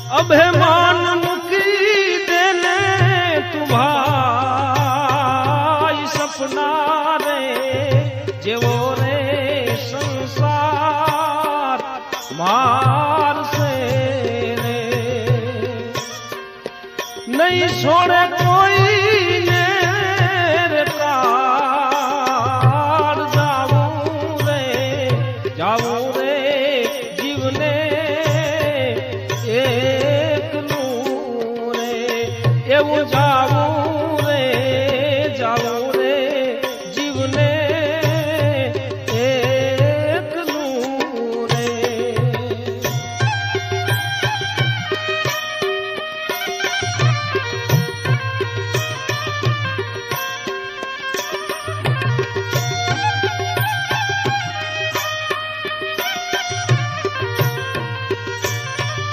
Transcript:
અભિમાન મૂકી દેને તું ભાઈ સપના રે જેવો રે સંસાર મારશે રે નહીં છોડે કોઈને રે તાર જાવું રે જીવને એકલું રે એવું